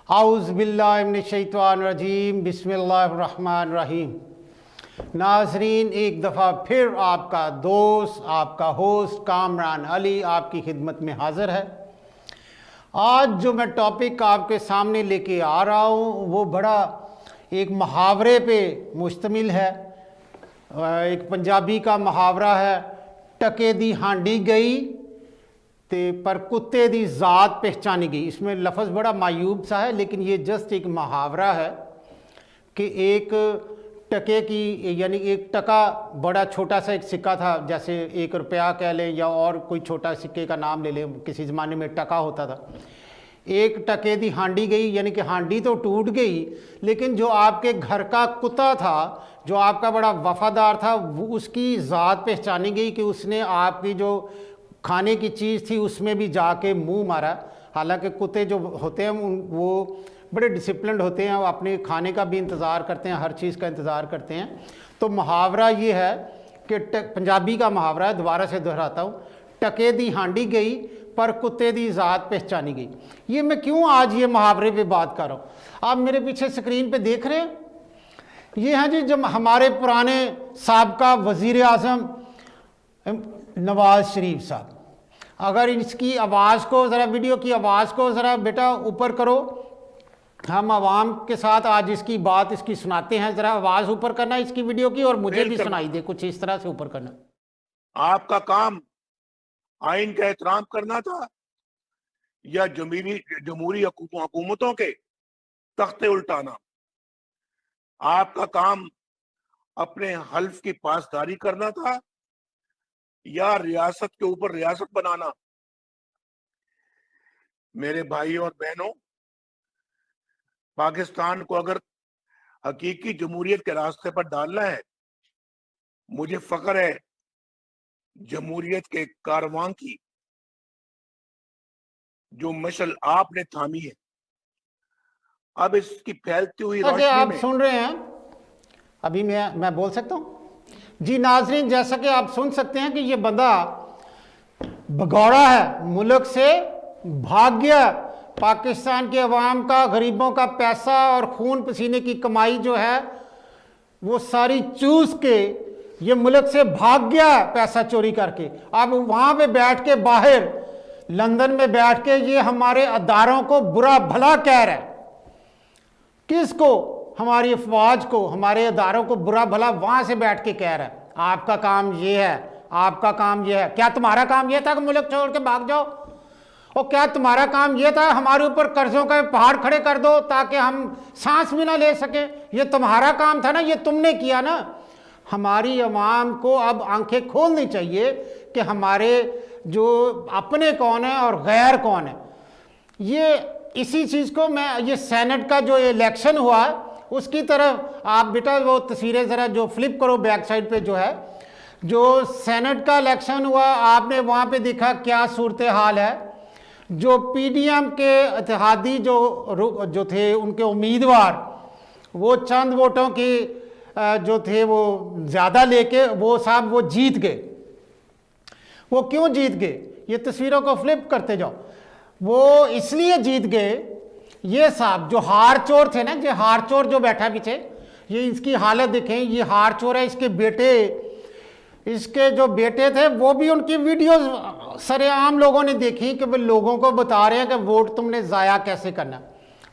आउज़ बिल्लाहि मिनश्शैतानिर्रजीम बिस्मिल्लाहिर्रहमानिर्रहीम। नाज़रीन, एक दफ़ा फिर आपका दोस्त, आपका होस्ट कामरान अली आपकी खिदमत में हाज़िर है। आज जो मैं टॉपिक आपके सामने लेके आ रहा हूँ वो बड़ा एक मुहावरे पे मुश्तमिल है। एक पंजाबी का मुहावरा है, टके दी हांडी गई ते पर कुत्ते दी ज़ात पहचानी गई। इसमें लफ्ज़ बड़ा मायूब सा है, लेकिन ये जस्ट एक मुहावरा है कि एक टके की, यानी एक टका बड़ा छोटा सा एक सिक्का था, जैसे 1 रुपया कह लें या और कोई छोटा सिक्के का नाम ले लें, किसी ज़माने में टका होता था। एक टके दी हांडी गई, यानी कि हांडी तो टूट गई, लेकिन जो आपके घर का कुत्ता था, जो आपका बड़ा वफादार था, वो उसकी ज़ात पहचानी गई कि उसने आपकी जो खाने की चीज़ थी उसमें भी जाके मुंह मारा। हालांकि कुत्ते जो होते हैं वो बड़े डिसिप्लिन्ड होते हैं, वो अपने खाने का भी इंतज़ार करते हैं, हर चीज़ का इंतज़ार करते हैं। तो मुहावरा ये है कि पंजाबी का मुहावरा है, दोबारा से दोहराता हूँ, टके दी हांडी गई पर कुत्ते दी ज़ात पहचानी गई। ये मैं क्यों आज ये मुहावरे पे बात कर रहा हूँ? आप मेरे पीछे स्क्रीन पे देख रहे हैं, ये हैं जी जब हमारे पुराने साबका वज़ीर आज़म नवाज़ शरीफ साहब। अगर इसकी आवाज़ को ज़रा, वीडियो की आवाज़ को ज़रा बेटा ऊपर करो, हम आवाम के साथ आज इसकी बात इसकी सुनाते हैं। ज़रा आवाज़ ऊपर करना इसकी वीडियो की, और मुझे भी सुनाई दे, कुछ इस तरह से ऊपर करना। आपका काम आइन का एहतराम करना था या जमहूरी हुकूमतों के तख्ते उल्टाना? आपका काम अपने हल्फ की पासदारी करना था या रियासत के ऊपर रियासत बनाना? मेरे भाइयों और बहनों, पाकिस्तान को अगर हकीकी जमहूरियत के रास्ते पर डालना है, मुझे फख्र है जमहूरियत के कारवां की जो मशल आपने थामी है। अब इसकी फैलती हुई रोशनी आप में सुन रहे हैं, अभी मैं बोल सकता हूँ जी नाजरीन? जैसा कि आप सुन सकते हैं कि ये बंदा भगौड़ा है, मुल्क से भाग गया। पाकिस्तान के अवाम का, गरीबों का पैसा और खून पसीने की कमाई जो है वो सारी चूस के ये मुल्क से भाग गया, पैसा चोरी करके। अब वहाँ पे बैठ के, बाहर लंदन में बैठ के ये हमारे अदारों को बुरा भला कह रहा है। किसको? हमारी अफवाज को, हमारे अदारों को बुरा भला वहाँ से बैठ के कह रहा है। आपका काम ये है, आपका काम ये है। क्या तुम्हारा काम ये था कि मुल्क छोड़ के भाग जाओ? और क्या तुम्हारा काम ये था हमारे ऊपर कर्जों का पहाड़ खड़े कर दो ताकि हम सांस भी ना ले सके? ये तुम्हारा काम था ना, ये तुमने किया ना। हमारी अवाम को अब आंखें खोलनी चाहिए कि हमारे जो अपने कौन है और गैर कौन है। ये इसी चीज़ को मैं, ये सेनेट का जो इलेक्शन हुआ उसकी तरफ आप बेटा वो तस्वीरें ज़रा जो फ्लिप करो बैक साइड पे, जो है जो सेनेट का इलेक्शन हुआ, आपने वहाँ पे देखा क्या सूरत हाल है। जो पीडीएम के इत्तेहादी जो थे, उनके उम्मीदवार वो चंद वोटों की जो थे वो ज़्यादा लेके वो साहब वो जीत गए। वो क्यों जीत गए? ये तस्वीरों को फ्लिप करते जाओ। वो इसलिए जीत गए, ये साहब जो हार चोर थे ना, जो हार चोर जो बैठा पीछे, ये इसकी हालत देखें, ये हार चोर है। इसके बेटे, इसके जो बेटे थे वो भी उनकी वीडियोस सरेआम लोगों ने देखी कि वो लोगों को बता रहे हैं कि वोट तुमने ज़ाया कैसे करना।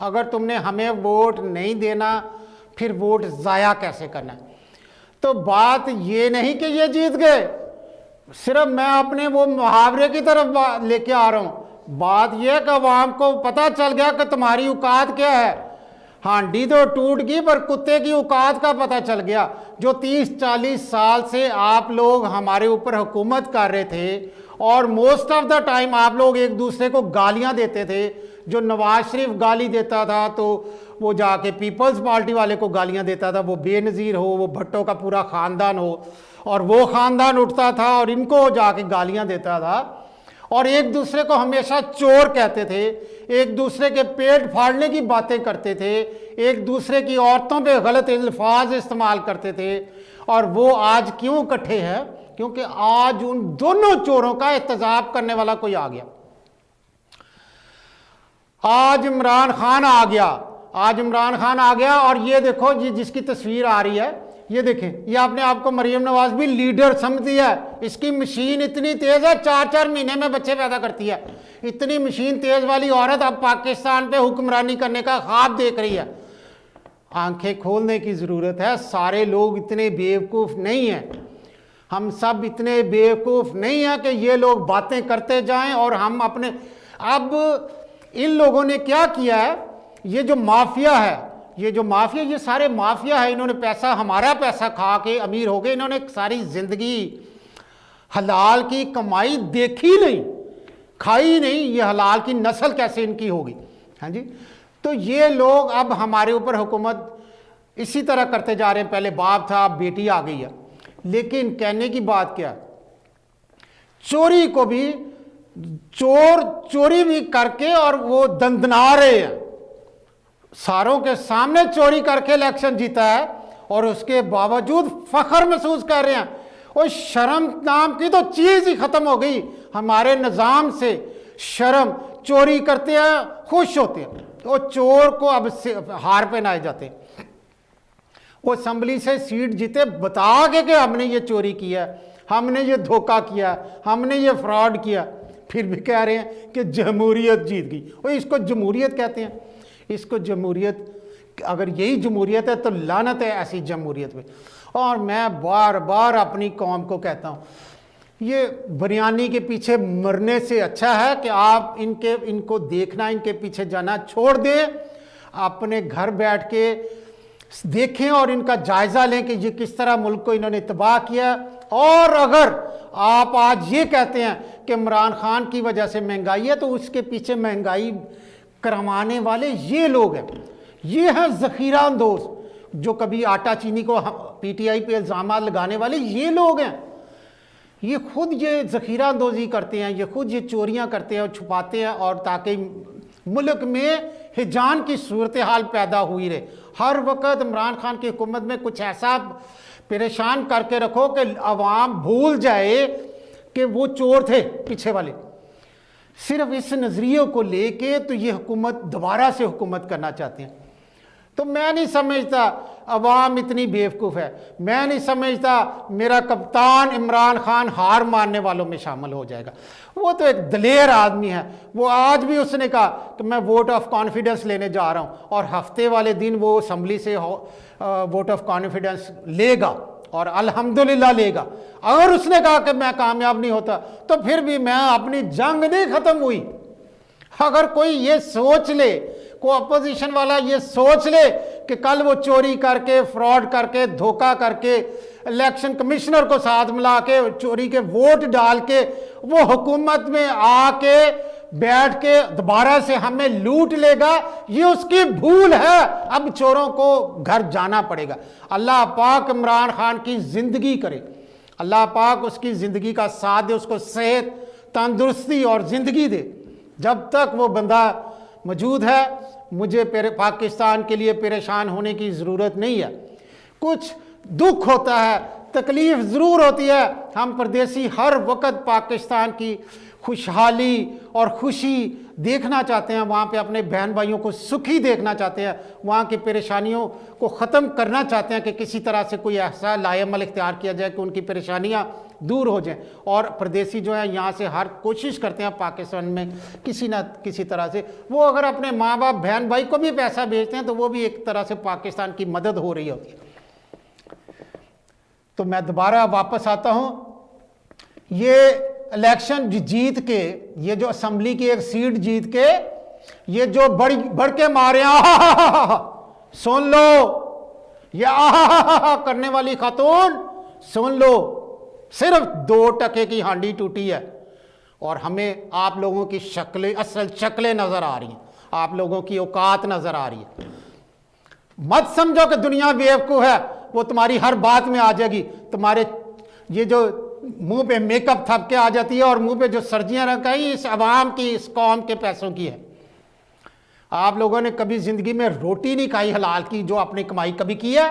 अगर तुमने हमें वोट नहीं देना फिर वोट ज़ाया कैसे करना। तो बात ये नहीं कि ये जीत गए, सिर्फ मैं अपने वो मुहावरे की तरफ लेके आ रहा हूँ। बात यह है कि अवाम को पता चल गया कि तुम्हारी औकात क्या है। हांडी तो टूट गई पर कुत्ते की औकात का पता चल गया। जो 30-40 साल से आप लोग हमारे ऊपर हुकूमत कर रहे थे और मोस्ट ऑफ द टाइम आप लोग एक दूसरे को गालियां देते थे। जो नवाज शरीफ गाली देता था तो वो जाके पीपल्स पार्टी वाले को गालियां देता था, वो बेनज़ीर हो, वो भट्टो का पूरा ख़ानदान हो, और वो ख़ानदान उठता था और इनको जाके गालियां देता था और एक दूसरे को हमेशा चोर कहते थे, एक दूसरे के पेट फाड़ने की बातें करते थे, एक दूसरे की औरतों पे गलत अल्फाज इस्तेमाल करते थे। और वो आज क्यों इकट्ठे हैं? क्योंकि आज उन दोनों चोरों का एहतजाब करने वाला कोई आ गया। आज इमरान खान आ गया, आज इमरान खान आ गया। और ये देखो, ये जिसकी तस्वीर आ रही है, ये देखें, ये अपने आप को मरियम नवाज भी लीडर समझती है। इसकी मशीन इतनी तेज है, 4-4 महीने में बच्चे पैदा करती है। इतनी मशीन तेज वाली औरत अब पाकिस्तान पे हुक्मरानी करने का ख्वाब देख रही है। आंखें खोलने की जरूरत है। सारे लोग इतने बेवकूफ नहीं हैं, हम सब इतने बेवकूफ नहीं हैं कि ये लोग बातें करते जाएं और हम अपने। अब इन लोगों ने क्या किया है, ये जो माफिया है, ये जो माफिया, ये सारे माफिया है। इन्होंने पैसा, हमारा पैसा खा के अमीर हो गए। इन्होंने सारी जिंदगी हलाल की कमाई देखी नहीं, खाई नहीं। ये हलाल की नस्ल कैसे इनकी होगी? हाँ जी। तो ये लोग अब हमारे ऊपर हुकूमत इसी तरह करते जा रहे हैं। पहले बाप था, अब बेटी आ गई है। लेकिन कहने की बात क्या, चोरी को भी चोर चोरी भी करके और वो दंदना रहे हैं। सारों के सामने चोरी करके इलेक्शन जीता है और उसके बावजूद फख्र महसूस कर रहे हैं। और शर्म नाम की तो चीज ही खत्म हो गई हमारे निजाम से। शर्म, चोरी करते हैं, खुश होते हैं। वो चोर को अब हार पहनाए जाते हैं। वो असेंबली से सीट जीते बता के कि हमने ये चोरी किया, हमने ये धोखा किया, हमने ये फ्रॉड किया, फिर भी कह रहे हैं कि जमहूरियत जीत गई। वो इसको जमहूरियत कहते हैं। इसको जमहूरियत, अगर यही जमहूरियत है तो लानत है ऐसी जमहूरियत पे। और मैं बार बार अपनी कौम को कहता हूँ, ये बिरयानी के पीछे मरने से अच्छा है कि आप इनको देखना, इनके पीछे जाना छोड़ दें। अपने घर बैठ के देखें और इनका जायजा लें कि ये किस तरह मुल्क को इन्होंने तबाह किया। और अगर आप आज ये कहते हैं कि इमरान खान की वजह से महंगाई है, तो उसके पीछे महंगाई करवाने वाले ये लोग हैं। ये हैं ज़ख़ीरा अंदोज़, जो कभी आटा चीनी को पीटीआई पे इल्ज़ाम लगाने वाले ये लोग हैं। ये खुद ये ज़ख़ीरा अंदोज़ी करते हैं, ये खुद ये चोरियां करते हैं और छुपाते हैं, और ताकि मुल्क में हिजान की सूरत हाल पैदा हुई रहे। हर वक्त इमरान खान की हुकूमत में कुछ ऐसा परेशान करके रखो कि अवाम भूल जाए कि वो चोर थे पीछे वाले। सिर्फ इस नज़रिए को लेके तो ये हुकूमत दोबारा से हुकूमत करना चाहते हैं। तो मैं नहीं समझता अवाम इतनी बेवकूफ़ है। मैं नहीं समझता मेरा कप्तान इमरान खान हार मानने वालों में शामिल हो जाएगा। वो तो एक दलेर आदमी है। वो आज भी उसने कहा कि मैं वोट ऑफ कॉन्फिडेंस लेने जा रहा हूँ, और हफ्ते वाले दिन वो असम्बली से वोट ऑफ कॉन्फिडेंस लेगा, और अल्हम्दुलिल्लाह लेगा। अगर उसने कहा कि मैं कामयाब नहीं होता, तो फिर भी मैं अपनी जंग नहीं ख़त्म हुई। अगर कोई ये सोच ले, को अपोजिशन वाला ये सोच ले कि कल वो चोरी करके, फ्रॉड करके, धोखा करके, इलेक्शन कमिश्नर को साथ मिला के, चोरी के वोट डाल के वो हुकूमत में आके बैठ के दोबारा से हमें लूट लेगा, ये उसकी भूल है। अब चोरों को घर जाना पड़ेगा। अल्लाह पाक इमरान खान की जिंदगी करे, अल्लाह पाक उसकी जिंदगी का साथ दे, उसको सेहत, तंदुरुस्ती और जिंदगी दे। जब तक वो बंदा मौजूद है, मुझे पाकिस्तान के लिए परेशान होने की ज़रूरत नहीं है। कुछ दुख होता है, तकलीफ़ ज़रूर होती है। हम परदेसी हर वक्त पाकिस्तान की खुशहाली और खुशी देखना चाहते हैं, वहाँ पे अपने बहन भाइयों को सुखी देखना चाहते हैं, वहाँ की परेशानियों को ख़त्म करना चाहते हैं कि किसी तरह से कोई ऐसा लाएमल इख्तियार किया जाए कि उनकी परेशानियाँ दूर हो जाएं। और परदेसी जो है यहाँ से हर कोशिश करते हैं पाकिस्तान में किसी न किसी तरह से, वो अगर अपने माँ बाप बहन भाई को भी पैसा भेजते हैं तो वो भी एक तरह से पाकिस्तान की मदद हो रही होती है। तो मैं दोबारा वापस आता हूँ, ये इलेक्शन जीत के, ये जो असेंबली की एक सीट जीत के, ये जो बढ़ के मारे सुन लो, ये करने वाली खातून सुन लो, सिर्फ 2% की हांडी टूटी है और हमें आप लोगों की शक्लें, असल शक्लें नजर आ रही हैं, आप लोगों की औकात नजर आ रही है। मत समझो कि दुनिया बेवकूफ है, वो तुम्हारी हर बात में आ जाएगी। तुम्हारे ये जो मुंह पे मेकअप थप के आ जाती है और मुंह पे जो सर्जियां रखाई, इस अवाम की, इस कौम के पैसों की है। आप लोगों ने कभी जिंदगी में रोटी नहीं खाई हलाल की, जो अपनी कमाई कभी की है?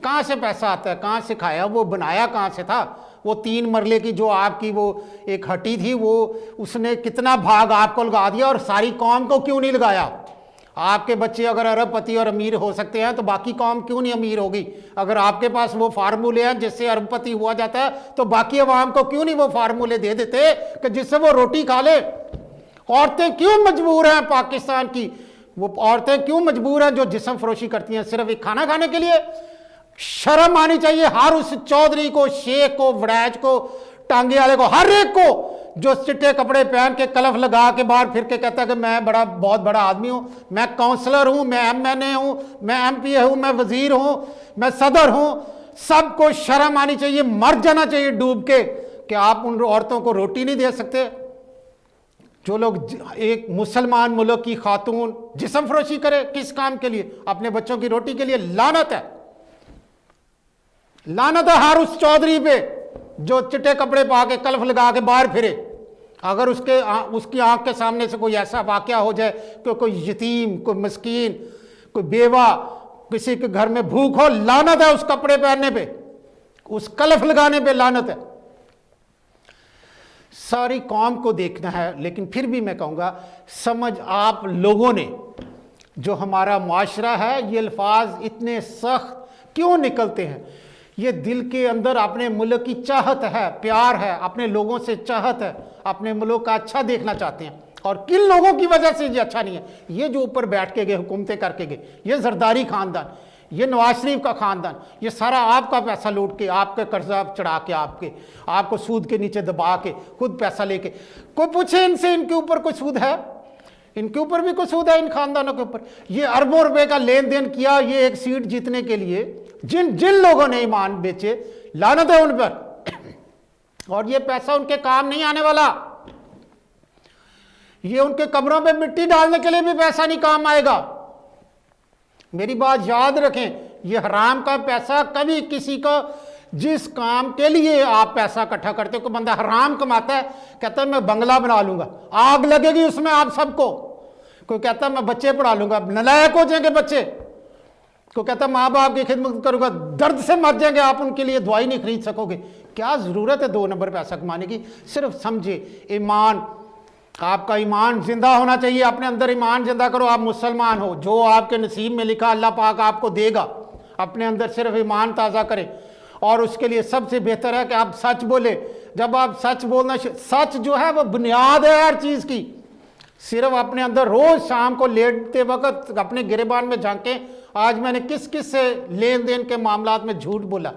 कहां से पैसा आता है, कहां से खाया, वो बनाया कहां से था? वो 3 मरले की जो आपकी वो एक हट्टी थी, वो उसने कितना भाग आपको लगा दिया और सारी कौम को क्यों नहीं लगाया? आपके बच्चे अगर अरबपति और अमीर हो सकते हैं तो बाकी कौम क्यों नहीं अमीर होगी? अगर आपके पास वो फार्मूले हैं जिससे अरबपति हुआ जाता है तो बाकी अवाम को क्यों नहीं वो फार्मूले दे देते कि जिससे वो रोटी खा ले? औरतें क्यों मजबूर हैं पाकिस्तान की, वो औरतें क्यों मजबूर हैं जो जिस्म फरोशी करती हैं सिर्फ एक खाना खाने के लिए? शर्म आनी चाहिए हर उस चौधरी को, शेख को, वड़ैच को, टांगे वाले को, हर एक को जो चिट्टे कपड़े पहन के कलफ लगा के बाहर फिर के कहता है कि मैं बहुत बड़ा आदमी हूं, मैं काउंसलर हूं, मैं एमएनए हूं, मैं एमपीए हूं, मैं वजीर हूं, मैं सदर हूं। सबको शर्म आनी चाहिए, मर जाना चाहिए डूब के कि आप उन औरतों को रोटी नहीं दे सकते। जो लोग एक मुसलमान मुल्क की खातून जिस्म फरोशी करे किस काम के लिए? अपने बच्चों की रोटी के लिए। लानत है, लानत है हर उस चौधरी पे जो चिट्टे कपड़े पा के कलफ लगा के बाहर फिरे। अगर उसकी आंख के सामने से कोई ऐसा वाकया हो जाए कि कोई यतीम, कोई मस्कीन, कोई बेवा, किसी के घर में भूख हो, लानत है उस कपड़े पहनने पे, उस कलफ लगाने पे लानत है। सारी कौम को देखना है, लेकिन फिर भी मैं कहूँगा समझ आप लोगों ने, जो हमारा माशरा है, ये अल्फाज इतने सख्त क्यों निकलते हैं? ये दिल के अंदर अपने मुल्क की चाहत है, प्यार है, अपने लोगों से चाहत है, अपने मुल्क का अच्छा देखना चाहते हैं। और किन लोगों की वजह से ये अच्छा नहीं है? ये जो ऊपर बैठ के गए, हुकूमतें करके गए, ये जरदारी खानदान, ये नवाज शरीफ का खानदान, ये सारा आपका पैसा लूट के, आपके कर्जा चढ़ा के, आपको सूद के नीचे दबा के, खुद पैसा लेके। कोई पूछे इनसे, इनके ऊपर कोई सूद है? इनके ऊपर भी कोई सूद है? इन खानदानों के ऊपर ये अरबों रुपए का लेन देन किया, ये एक सीट जीतने के लिए। जिन लोगों ने ईमान बेचे, लानत है उन पर। और ये पैसा उनके काम नहीं आने वाला, ये उनके कब्रों पे मिट्टी डालने के लिए भी पैसा नहीं काम आएगा। मेरी बात याद रखें, ये हराम का पैसा कभी किसी को, जिस काम के लिए आप पैसा इकट्ठा करते हो, कोई बंदा हराम कमाता है, कहता है मैं बंगला बना लूंगा, आग लगेगी उसमें आप सबको। कोई कहता है मैं बच्चे पढ़ा लूंगा, नालायक हो जाएंगे बच्चे। कोई कहता है माँ बाप की खिदमत करूंगा, दर्द से मर जाएंगे आप, उनके लिए दवाई नहीं खरीद सकोगे। क्या जरूरत है 2 नंबर पैसा कमाने की? सिर्फ समझे ईमान, आपका ईमान जिंदा होना चाहिए। अपने अंदर ईमान जिंदा करो। आप मुसलमान हो, जो आपके नसीब में लिखा अल्लाह पाक आपको देगा। अपने अंदर सिर्फ ईमान ताज़ा करें, और उसके लिए सबसे बेहतर है कि आप सच बोले। जब आप सच बोलना, सच जो है वो बुनियाद है हर चीज़ की। सिर्फ अपने अंदर रोज शाम को लेटते वक्त अपने गिरेबान में झांकें, आज मैंने किस किस से लेन देन के मामलात में झूठ बोला,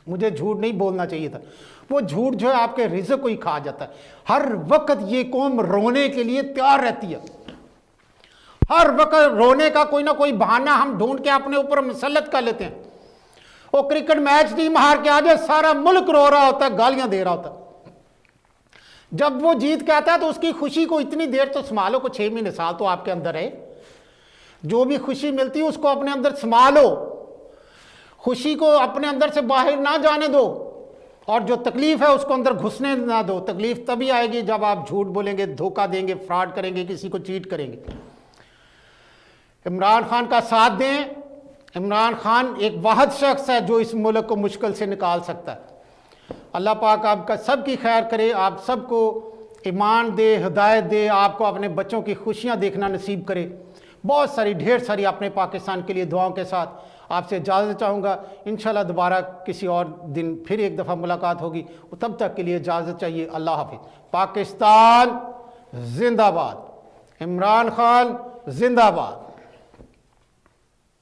मुझे झूठ नहीं बोलना चाहिए था। वो झूठ जो है आपके रिज़्क को ही खा जाता है। हर वक्त ये कौम रोने के लिए तैयार रहती है, हर वक्त रोने का कोई ना कोई बहाना हम ढूंढ के अपने ऊपर मुसल्लत कर लेते हैं। वो क्रिकेट मैच टीम हार के आ जाए, सारा मुल्क रो रहा होता है, गालियां दे रहा होता है। जब वो जीत के आता है तो उसकी खुशी को इतनी देर तो संभालो, को 6 महीने साल तो आपके अंदर है। जो भी खुशी मिलती है उसको अपने अंदर संभालो, खुशी को अपने अंदर से बाहर ना जाने दो, और जो तकलीफ है उसको अंदर घुसने ना दो। तकलीफ तभी आएगी जब आप झूठ बोलेंगे, धोखा देंगे, फ्रॉड करेंगे, किसी को चीट करेंगे। इमरान खान का साथ दें। इमरान खान एक वाहिद शख्स है जो इस मुल्क को मुश्किल से निकाल सकता है। अल्लाह पाक आपका सबकी खैर करे, आप सबको ईमान दे, हिदायत दे, आपको अपने बच्चों की खुशियां देखना नसीब करे। बहुत सारी, ढेर सारी अपने पाकिस्तान के लिए दुआओं के साथ आपसे इजाज़त चाहूँगा। इंशाल्लाह दोबारा किसी और दिन फिर एक दफ़ा मुलाकात होगी, तब तक के लिए इजाज़त चाहिए। अल्लाह हाफिज़। पाकिस्तान जिंदाबाद, इमरान खान जिंदाबाद।